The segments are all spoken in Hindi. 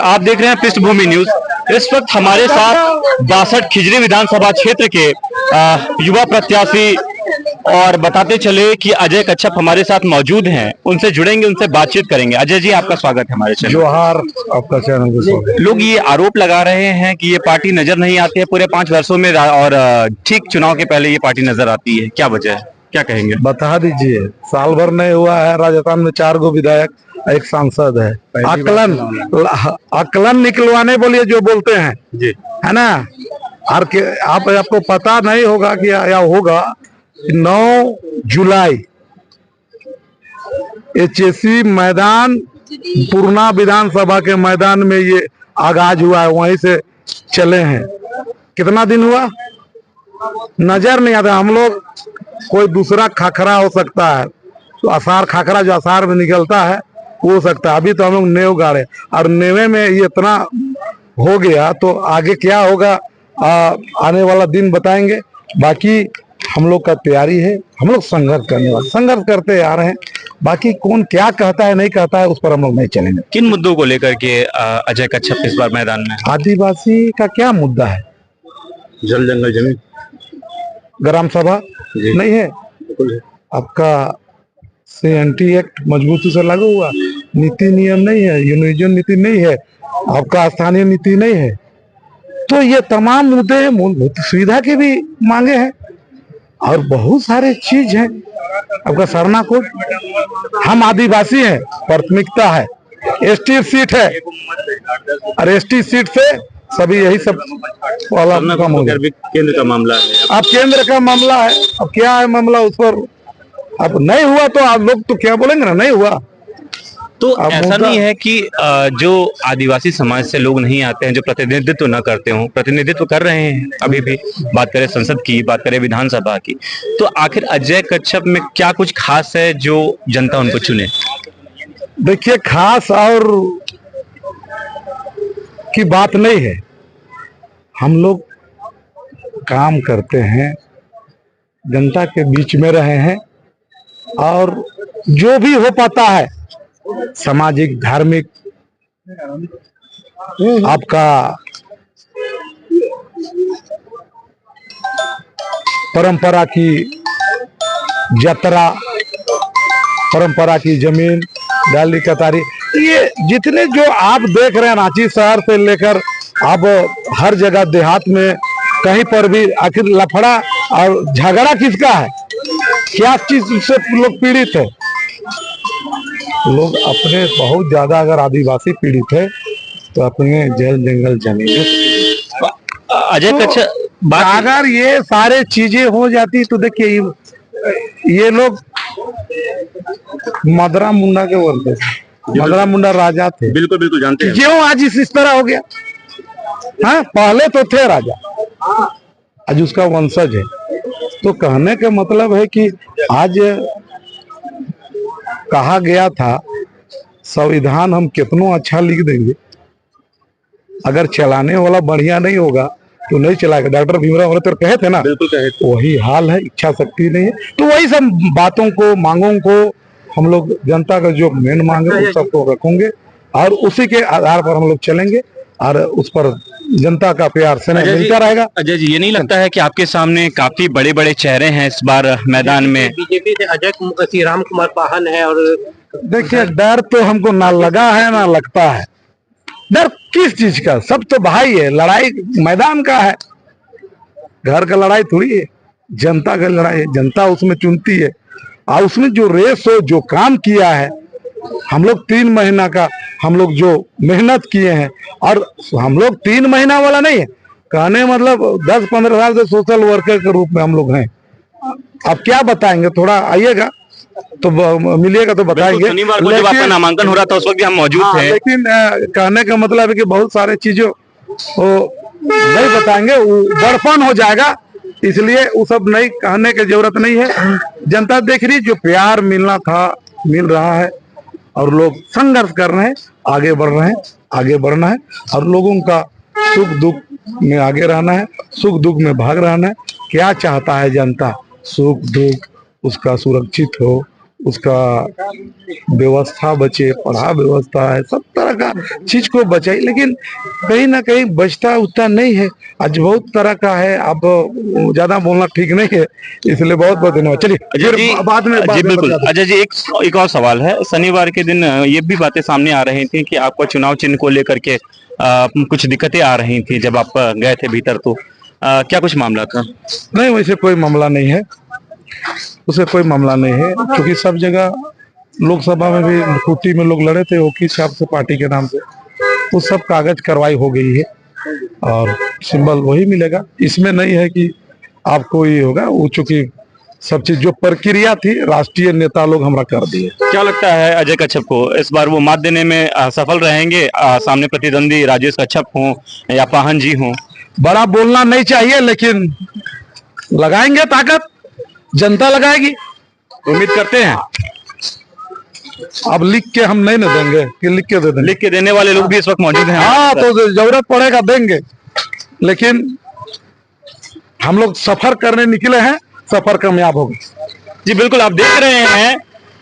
आप देख रहे हैं पृष्ठभूमि न्यूज। इस वक्त हमारे साथ 62 खिजरी विधानसभा क्षेत्र के युवा प्रत्याशी और बताते चले कि अजय कच्छप हमारे साथ मौजूद हैं। उनसे जुड़ेंगे, उनसे बातचीत करेंगे। अजय जी, आपका स्वागत है हमारे चैनल। जोहार, आपका चैनल को स्वागत। लोग ये आरोप लगा रहे हैं कि ये पार्टी नजर नहीं आती है पूरे 5 वर्षों में, और ठीक चुनाव के पहले ये पार्टी नजर आती है। क्या वजह है, क्या कहेंगे? बता दीजिए। साल भर नहीं हुआ है, राजस्थान में 4 गो विधायक, एक सांसद है। आकलन निकलवाने बोलिए जो बोलते हैं जी, है ना। आपको पता नहीं होगा कि या होगा 9 जुलाई एचएसी मैदान, पूर्णा विधानसभा के मैदान में ये आगाज हुआ है। वहीं से चले हैं। कितना दिन हुआ नजर नहीं आता। हम लोग कोई दूसरा खाखरा हो सकता है, तो आसार खाखरा जो आसार में निकलता है वो हो सकता है। अभी तो हम लोग नेव गाड़े, और नेवे में ये इतना हो गया, तो आगे क्या होगा आने वाला दिन बताएंगे। बाकी हम लोग का तैयारी है, हम लोग संघर्ष करने वाले, संघर्ष करते आ रहे हैं। बाकी कौन क्या कहता है नहीं कहता है उस पर हम लोग नहीं चलेंगे। किन मुद्दों को लेकर के अजय कच्छप इस बार मैदान में? आदिवासी का क्या मुद्दा है? जल जंगल जमीन, ग्राम सभा नहीं है आपका, CNT एक्ट मजबूती से लागू हुआ, नीति नियम नहीं है, यूनियन नीति नहीं है, आपका स्थानीय नीति नहीं है। तो ये तमाम मुद्दे हैं। मूलभूत सुविधा के भी मांगे हैं और बहुत सारे चीज हैं। आपका सरना कोड, हम आदिवासी हैं, प्राथमिकता है। ST सीट है और ST सीट से सभी यही सब वाला काम हो गया। केंद्र का मामला है, अब केंद्र का मामला है। अब क्या है मामला, उस पर अब नहीं हुआ तो आप लोग तो क्या बोलेंगे ना, नहीं हुआ तो ऐसा नहीं है कि जो आदिवासी समाज से लोग नहीं आते हैं, जो प्रतिनिधित्व न करते हो, प्रतिनिधित्व कर रहे हैं अभी भी। बात करें संसद की, बात करें विधानसभा की, तो आखिर अजय कच्छप में क्या कुछ खास है जो जनता उनको चुने? देखिए, खास और की बात नहीं है। हम लोग काम करते हैं, जनता के बीच में रहे हैं, और जो भी हो पाता है सामाजिक, धार्मिक, आपका परंपरा की यात्रा, परंपरा की जमीन, डाली कतारी, ये जितने जो आप देख रहे हैं, रांची शहर से लेकर अब हर जगह देहात में कहीं पर भी आखिर लफड़ा और झगड़ा किसका है? क्या चीज से लोग पीड़ित है? लोग अपने बहुत ज्यादा, अगर आदिवासी पीड़ित है तो अपने जल जंगल जमीन। अजय कच्छप अगर ये सारे चीजें हो जाती तो देखिए, ये लोग मदरा मुंडा के बोलते थे, मदरा मुंडा राजा थे। बिल्कुल बिल्कुल जानते हैं। क्यों आज इस तरह हो गया? हाँ, पहले तो थे राजा, आज उसका वंशज है। तो कहने का मतलब है कि आज कहा गया था संविधान हम कितना अच्छा लिख देंगे, अगर चलाने वाला बढ़िया नहीं होगा तो नहीं चलाएगा। डॉक्टर भीमराव अम्बेडकर कहे थे ना, बिल्कुल कहे थे। वही हाल है, इच्छा शक्ति नहीं है। तो वही सब बातों को, मांगों को हम लोग, जनता का जो मेन मांग है उस सबको रखेंगे और उसी के आधार पर हम लोग चलेंगे, और उस पर जनता का प्यार से मिलता रहेगा। अजय जी, ये नहीं लगता है कि आपके सामने काफी बड़े बड़े चेहरे हैं इस बार मैदान में? बीजेपी से अजय श्री राम कुमार पाहन है। और देखिए, डर तो हमको ना लगा है ना लगता है। डर किस चीज का? सब तो भाई है, लड़ाई मैदान का है, घर का लड़ाई थोड़ी है, जनता का लड़ाई है। जनता उसमें चुनती है, और उसमें जो रेस हो, जो काम किया है, हम लोग 3 महीना का हम लोग जो मेहनत किए हैं, और हम लोग 3 महीना वाला नहीं है, कहने मतलब 10-15 साल से सोशल वर्कर के रूप में हम लोग हैं। अब क्या बताएंगे, थोड़ा आइएगा तो मिलिएगा तो बताएंगे। शनिवार को जब आपका नामांकन हो रहा था उस वक्त हम मौजूद थे। लेकिन कहने का मतलब है कि बहुत सारे चीजों को नहीं बताएंगे, बड़पन हो जाएगा, इसलिए वो सब नहीं कहने की जरूरत नहीं है। जनता देख रही, जो प्यार मिलना था मिल रहा है, और लोग संघर्ष कर रहे हैं, आगे बढ़ रहे हैं, आगे बढ़ना है, और लोगों का सुख दुख में आगे रहना है, सुख दुख में भाग रहना है। क्या चाहता है जनता? सुख दुख उसका सुरक्षित हो, उसका व्यवस्था बचे, पढ़ा व्यवस्था है, सब तरह का चीज को बचाई, लेकिन कहीं ना कहीं बचता उतना नहीं है। आज बहुत तरह का है, अब ज्यादा बोलना ठीक नहीं है, इसलिए बहुत बहुत धन्यवाद। चलिए अजय जी, फिर बाद में जी बिल्कुल अजय जी, एक और सवाल है। शनिवार के दिन ये भी बातें सामने आ रही थी कि आपका चुनाव चिन्ह को लेकर के कुछ दिक्कतें आ रही थी जब आप गए थे भीतर, तो क्या कुछ मामला था? नहीं, वैसे कोई मामला नहीं है, उसे कोई मामला नहीं है, क्योंकि सब जगह लोकसभा में भी कुट्टी में लोग लड़े थे वकील साहब से पार्टी के नाम से, वो सब कागज कार्रवाई हो गई है और सिंबल वही मिलेगा। इसमें नहीं है कि आपको ये होगा, वो चूंकि सब चीज जो प्रक्रिया थी राष्ट्रीय नेता लोग हमारा कर दिए। क्या लगता है अजय कच्छप को इस बार वो मात देने में सफल रहेंगे? सामने प्रतिद्वंदी राजेश कच्छप हों या पाहन जी हों? बड़ा बोलना नहीं चाहिए, लेकिन लगाएंगे ताकत, जनता लगाएगी, उम्मीद करते हैं। अब लिख के हम नहीं ना देंगे कि लिख के दे देंगे, लिख के देने वाले लोग भी इस वक्त मौजूद हैं। हाँ, तो जरूरत पड़ेगा देंगे, लेकिन हम लोग सफर करने निकले हैं, सफर कामयाब होगा। जी बिल्कुल, आप देख रहे हैं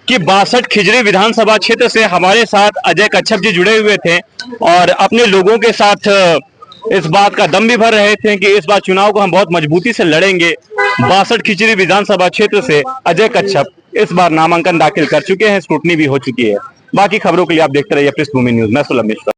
कि 62 खिजरी विधानसभा क्षेत्र से हमारे साथ अजय कच्छप जी जुड़े हुए थे और अपने लोगों के साथ इस बात का दम भी भर रहे थे कि इस बार चुनाव को हम बहुत मजबूती से लड़ेंगे। 62 खिजरी विधानसभा क्षेत्र से अजय कच्छप इस बार नामांकन दाखिल कर चुके हैं, स्क्रूटनी भी हो चुकी है। बाकी खबरों के लिए आप देखते रहिए पृष्ठभूमि न्यूज। मैं सुलभ मिश्रा।